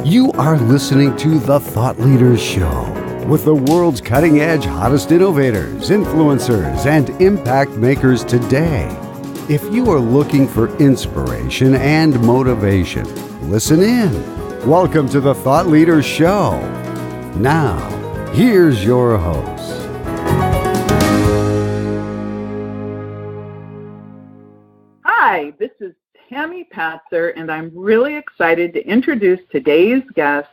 You are listening to The Thought Leaders Show with the world's cutting-edge, hottest innovators, influencers, and impact makers today. If you are looking for inspiration and motivation, listen in. Welcome to The Thought Leaders Show. Now, here's your host. Hi, this is Tammy Patzer, and I'm really excited to introduce today's guest,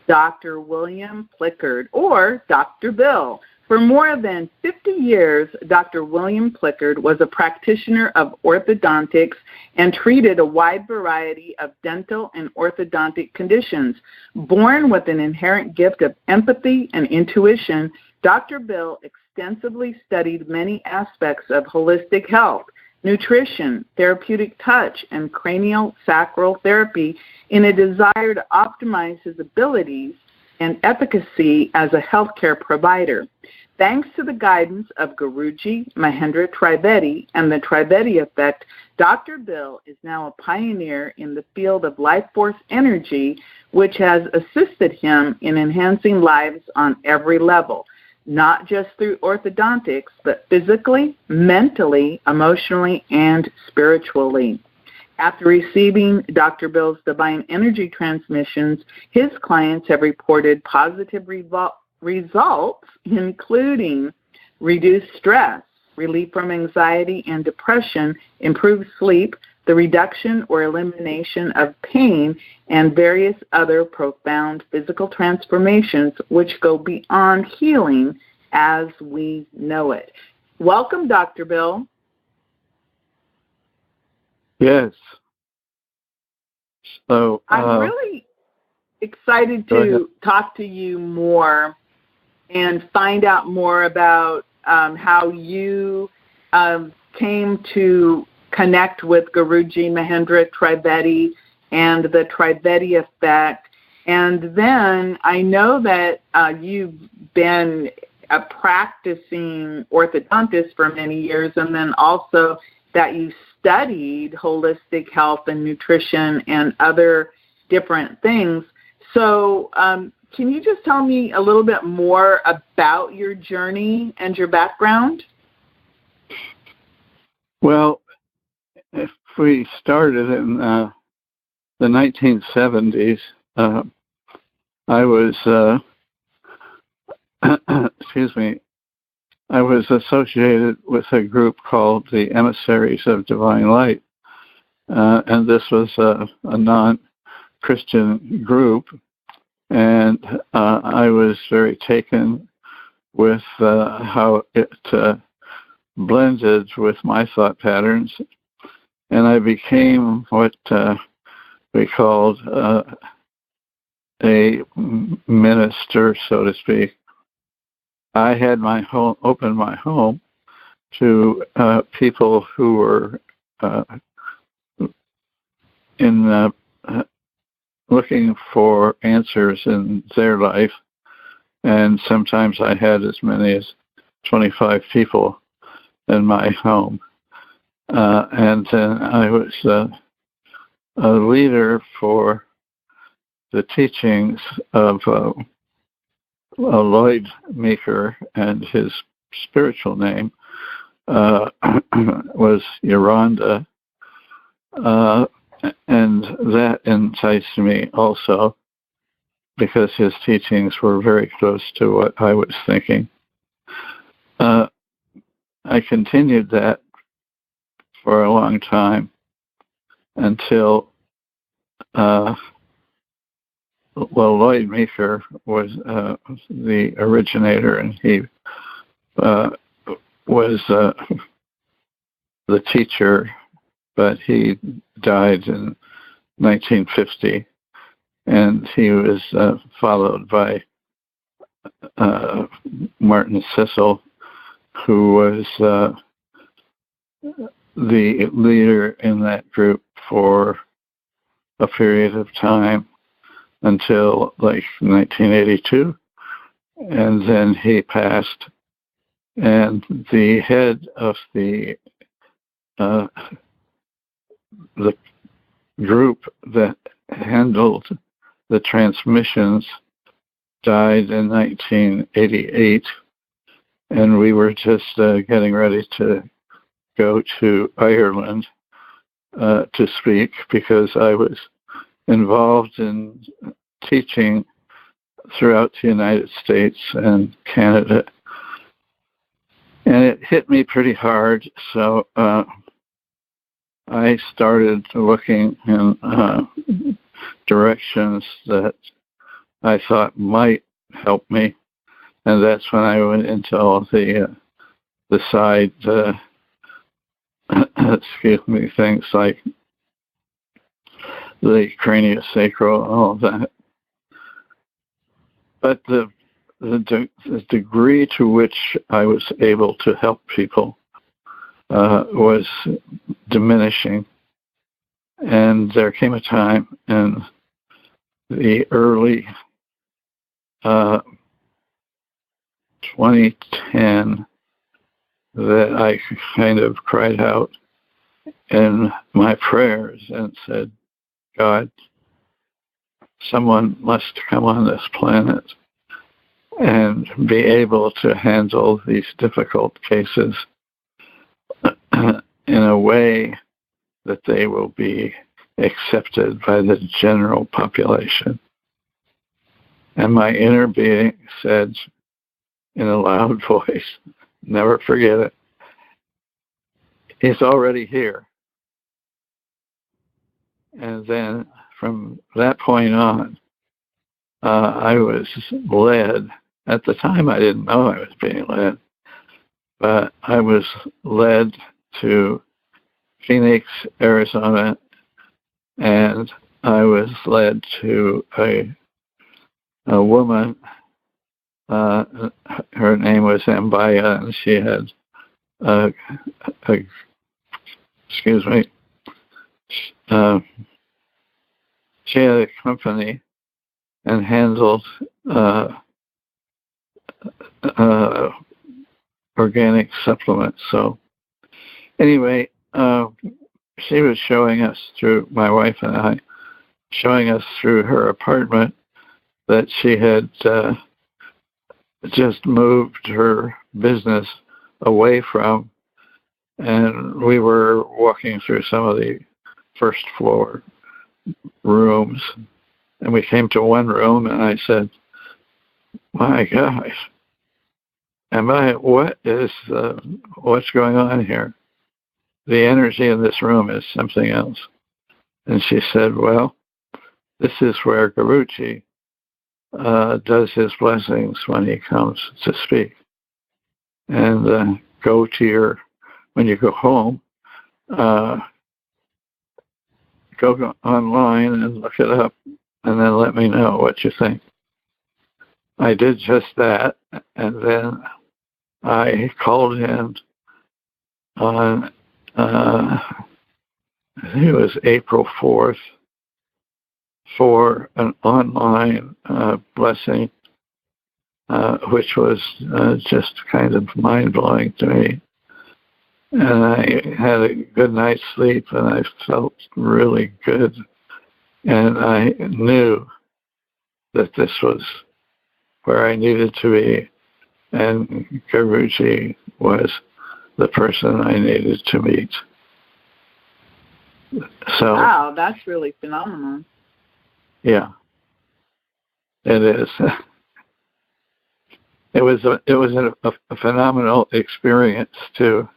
Dr. William Plikerd, or Dr. Bill. For more than 50 years, Dr. William Plikerd was a practitioner of orthodontics and treated a wide variety of dental and orthodontic conditions. Born with an inherent gift of empathy and intuition, Dr. Bill extensively studied many aspects of holistic health, nutrition, therapeutic touch, and cranial sacral therapy in a desire to optimize his abilities and efficacy as a healthcare provider. Thanks to the guidance of Guruji Mahendra Trivedi and the Trivedi effect, Dr. Bill is now a pioneer in the field of life force energy, which has assisted him in enhancing lives on every level, not just through orthodontics, but physically, mentally, emotionally, and spiritually. After receiving Dr. Bill's divine energy transmissions, his clients have reported positive results, including reduced stress, relief from anxiety and depression, improved sleep, the reduction or elimination of pain, and various other profound physical transformations which go beyond healing as we know it. Welcome, Dr. Bill. Yes. So I'm really excited to talk to you more and find out more about how you came to connect with Guruji Mahendra Trivedi and the Trivedi effect. And then I know that you've been a practicing orthodontist for many years, and then also that you studied holistic health and nutrition and other different things. So can you just tell me a little bit more about your journey and your background? Well, if we started in the 1970s, I was, I was associated with a group called the Emissaries of Divine Light, and this was a non-Christian group, and I was very taken with how it blended with my thought patterns, and I became what we called a minister, so to speak. I had my home, opened my home to people who were looking for answers in their life, and sometimes I had as many as 25 people in my home. And then I was a leader for the teachings of Lloyd Meeker, and his spiritual name was Yoronda, and that enticed me also because his teachings were very close to what I was thinking. I continued that for a long time until Lloyd Meeker was the originator, and he was the teacher, but he died in 1950, and he was followed by Martin Sissel, who was the leader in that group for a period of time until like 1982, and then he passed. And the head of the group that handled the transmissions died in 1988, and we were just getting ready to go to Ireland to speak because I was involved in teaching throughout the United States and Canada. And it hit me pretty hard, so I started looking in directions that I thought might help me, and that's when I went into all the side, things like the craniosacral, all of that. But the degree to which I was able to help people was diminishing. And there came a time in the early 2010 that I kind of cried out in my prayers and said, God, someone must come on this planet and be able to handle these difficult cases in a way that they will be accepted by the general population. And my inner being said in a loud voice, never forget it, he's already here. And then from that point on, I was led. At the time, I didn't know I was being led, but I was led to Phoenix, Arizona, and I was led to a woman. Her name was Ambaya, and she had she had a company and handled organic supplements. So anyway, she was showing us through, my wife and I, showing us through her apartment that she had just moved her business away from, and we were walking through some of the first floor rooms, and we came to one room, and I said, my gosh, what's going on here? The energy in this room is something else. And she said, well, this is where Guruji does his blessings when he comes to speak. And when you go home, go online and look it up, and then let me know what you think. I did just that, and then I called in on, I think it was April 4th, for an online blessing, which was just kind of mind-blowing to me. And I had a good night's sleep, and I felt really good. And I knew that this was where I needed to be, and Guruji was the person I needed to meet. So, wow, that's really phenomenal. Yeah, it is. It was a phenomenal experience too.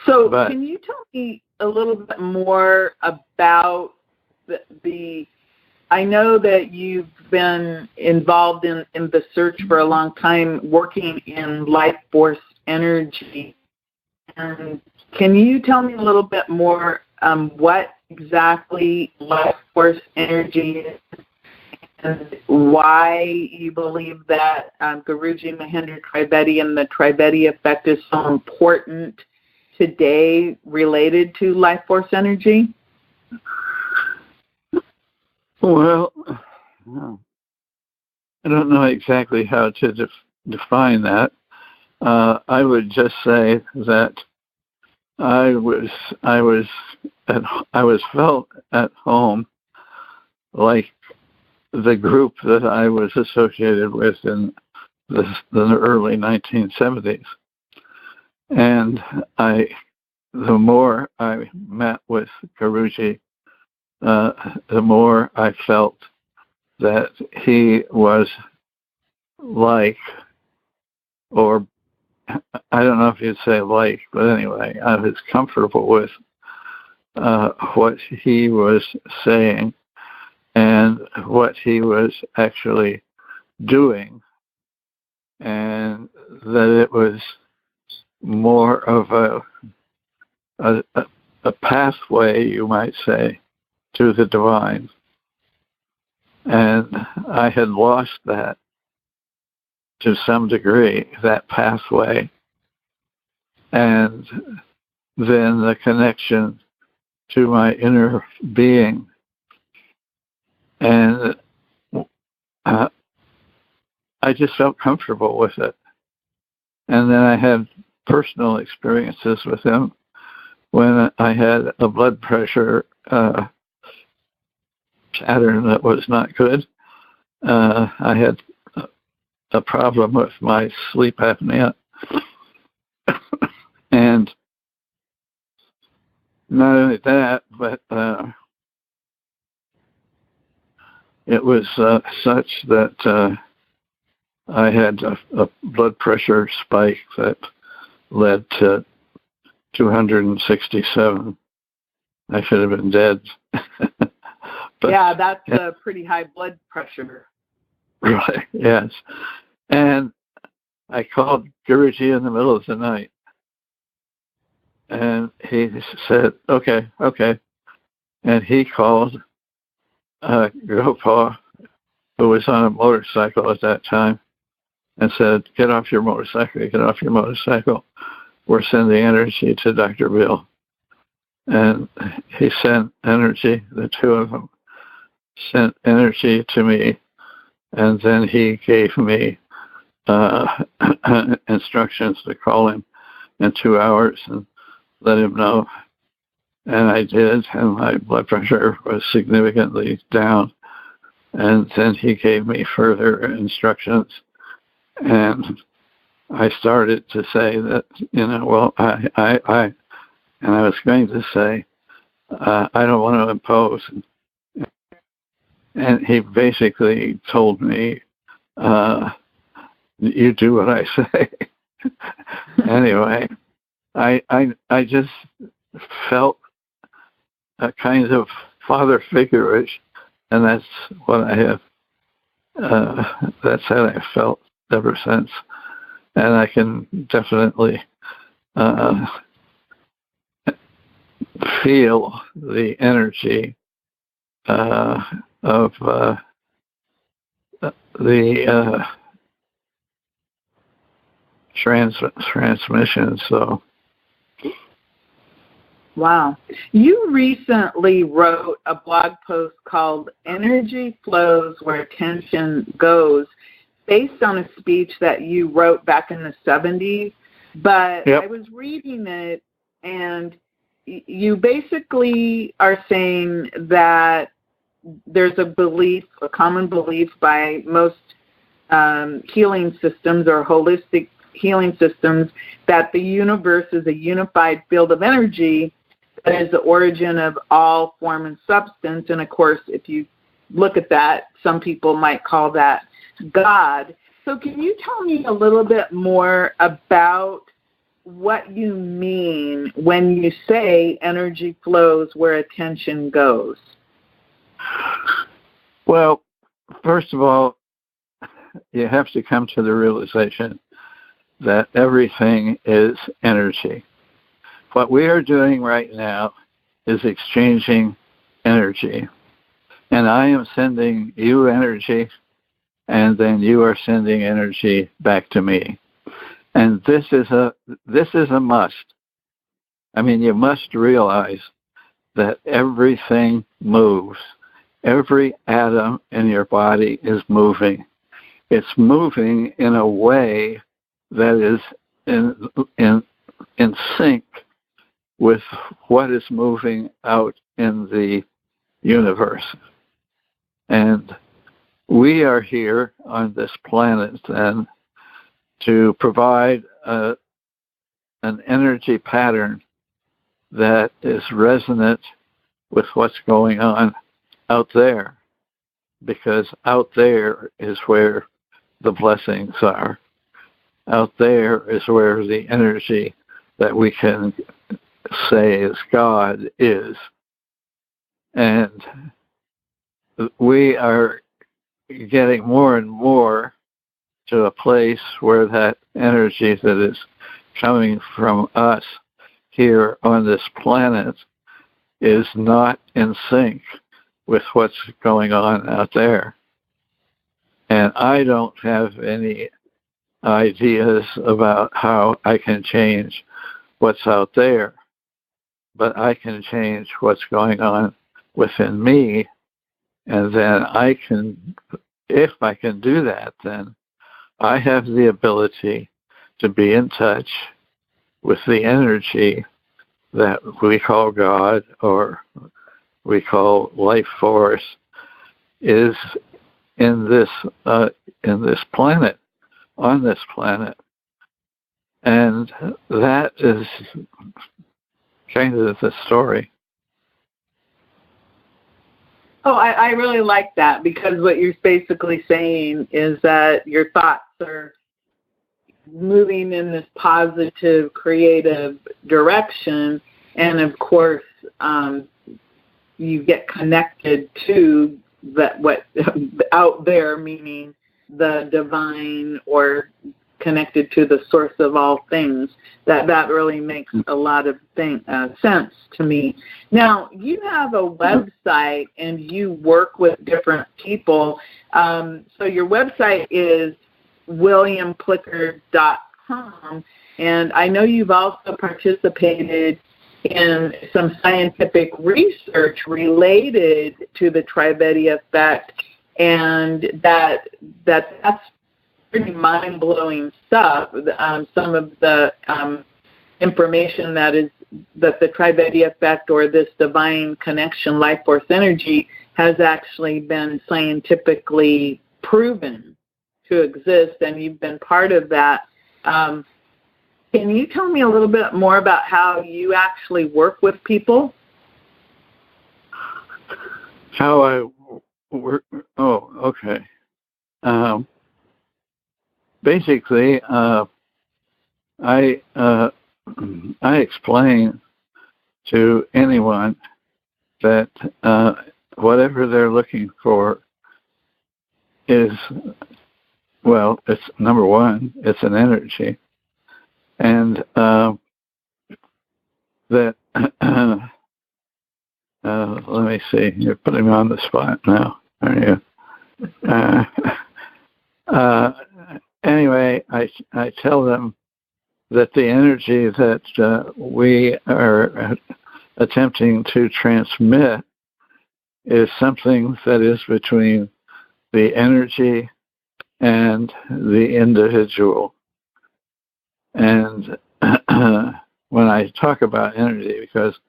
So, can you tell me a little bit more about the I know that you've been involved in the search for a long time, working in life force energy. And can you tell me a little bit more what exactly life force energy is and why you believe that Guruji Mahendra Trivedi and the Trivedi effect is so important today related to life force energy? Well, I don't know exactly how to define that. I would just say that I was felt at home, like the group that I was associated with in the early 1970s. And the more I met with Guruji, the more I felt that he was like, or I don't know if you'd say like, but anyway, I was comfortable with what he was saying and what he was actually doing, and that it was more of a pathway, you might say, to the divine. And I had lost that to some degree, that pathway. And then the connection to my inner being. And I just felt comfortable with it. And then I had personal experiences with him when I had a blood pressure pattern that was not good. I had a problem with my sleep apnea. And not only that, but it was such that I had a blood pressure spike that led to 267. I should have been dead. But, yeah, that's a pretty high blood pressure. Right, yes. And I called Guruji in the middle of the night. And he said, okay. And he called Gopal, who was on a motorcycle at that time, and said, get off your motorcycle. We're sending energy to Dr. Bill. And he sent energy, the two of them sent energy to me, and then he gave me instructions to call him in 2 hours and let him know. And I did, and my blood pressure was significantly down. And then he gave me further instructions. And I started to say that, I was going to say, I don't want to impose. And he basically told me, you do what I say. Anyway, I just felt a kind of father figure-ish, and that's what I have, that's how I felt ever since. And I can definitely feel the energy of the transmission. So, wow. You recently wrote a blog post called Energy Flows Where Attention Goes, based on a speech that you wrote back in the 70s. But yep. I was reading it, and you basically are saying that there's a common belief by most healing systems or holistic healing systems that the universe is a unified field of energy that is the origin of all form and substance. And of course, if you look at that, some people might call that God. So can you tell me a little bit more about what you mean when you say energy flows where attention goes? Well, first of all, you have to come to the realization that everything is energy. What we are doing right now is exchanging energy. And I am sending you energy, and then you are sending energy back to me. And this is a must. I mean, you must realize that everything moves. Every atom in your body is moving. It's moving in a way that is in sync with what is moving out in the universe. And we are here on this planet then to provide an energy pattern that is resonant with what's going on out there, because out there is where the blessings are. Out there is where the energy that we can say is God is. And we are getting more and more to a place where that energy that is coming from us here on this planet is not in sync with what's going on out there. And I don't have any ideas about how I can change what's out there, but I can change what's going on within me. And then I can, if I can do that, then I have the ability to be in touch with the energy that we call God or we call life force is in this planet, on this planet. And that is kind of the story. Oh, I really like that, because what you're basically saying is that your thoughts are moving in this positive, creative direction, and of course, you get connected to that what out there, meaning the divine, or connected to the source of all things. That really makes a lot of sense to me. Now, you have a website and you work with different people. So your website is williamplikerd.com, and I know you've also participated in some scientific research related to the Trivedi effect, and that's pretty mind-blowing stuff. Some of the information that the Trivedi effect, or this divine connection, life force energy, has actually been scientifically proven to exist, and you've been part of that. Can you tell me a little bit more about how you actually work with people? How I work? Oh, okay. Basically, I explain to anyone that whatever they're looking for is, well, it's number one, it's an energy, and that let me see, you're putting me on the spot now, are you? Anyway, I tell them that the energy that we are attempting to transmit is something that is between the energy and the individual. And when I talk about energy, because,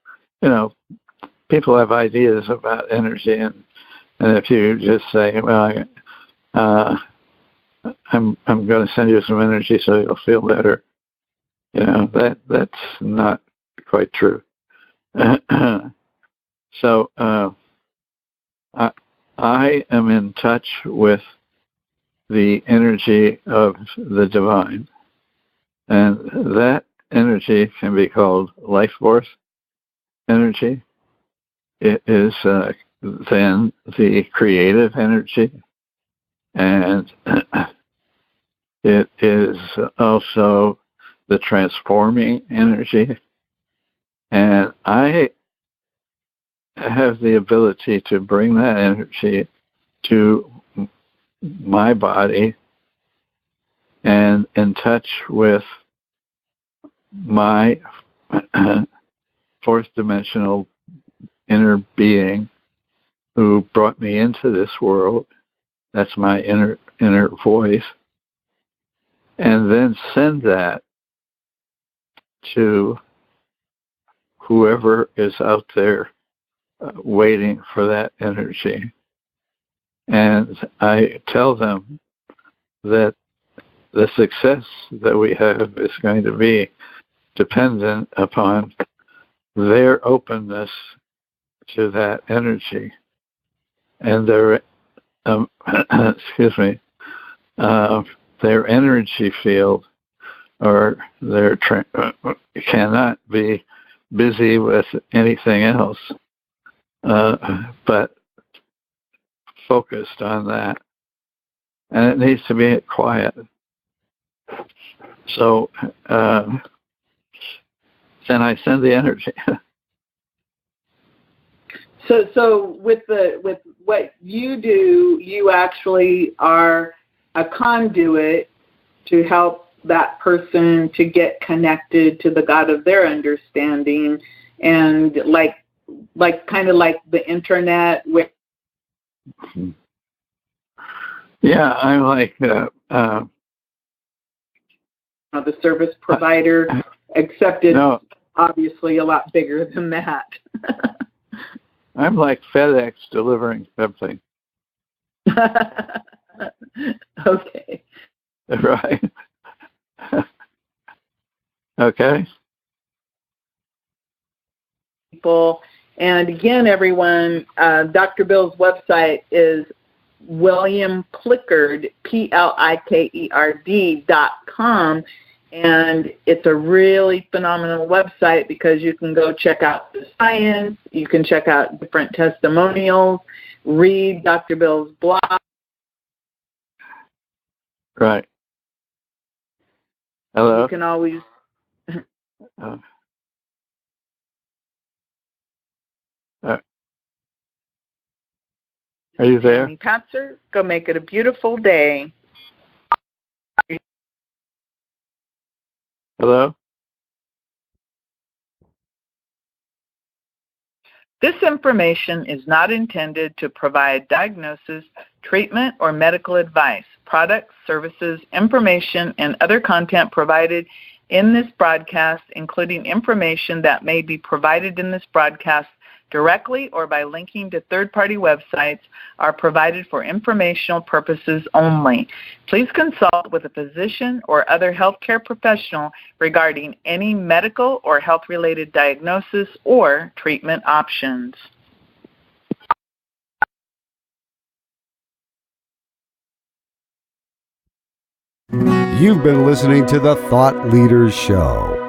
people have ideas about energy, and if you just say, well, I'm going to send you some energy so you'll feel better, that's not quite true. So I am in touch with the energy of the divine, and that energy can be called life force energy. It is then the creative energy, and it is also the transforming energy. And I have the ability to bring that energy to my body and in touch with my fourth dimensional inner being who brought me into this world. That's my inner voice. And then send that to whoever is out there waiting for that energy. And I tell them that the success that we have is going to be dependent upon their openness to that energy and their their energy field, or their cannot be busy with anything else, but focused on that, and it needs to be quiet. So then I send the energy. So with what you do, you actually are a conduit to help that person to get connected to the God of their understanding, and like kind of like the internet with. Yeah, I'm like the service provider, except it's obviously a lot bigger than that. I'm like FedEx delivering something. Okay. Right. Okay. People, and again, everyone, Dr. Bill's website is William Plikerd, Plikerd.com, and it's a really phenomenal website because you can go check out the science, you can check out different testimonials, read Dr. Bill's blog. Right. Hello? You can always... Are you there? Patzer, go make it a beautiful day. Hello? This information is not intended to provide diagnosis, treatment, or medical advice. Products, services, information, and other content provided in this broadcast, including information that may be provided in this broadcast directly or by linking to third-party websites, are provided for informational purposes only. Please consult with a physician or other healthcare professional regarding any medical or health-related diagnosis or treatment options. You've been listening to the Thought Leaders Show.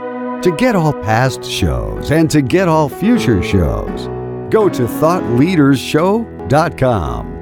To get all past shows and to get all future shows, go to thoughtleadersshow.com.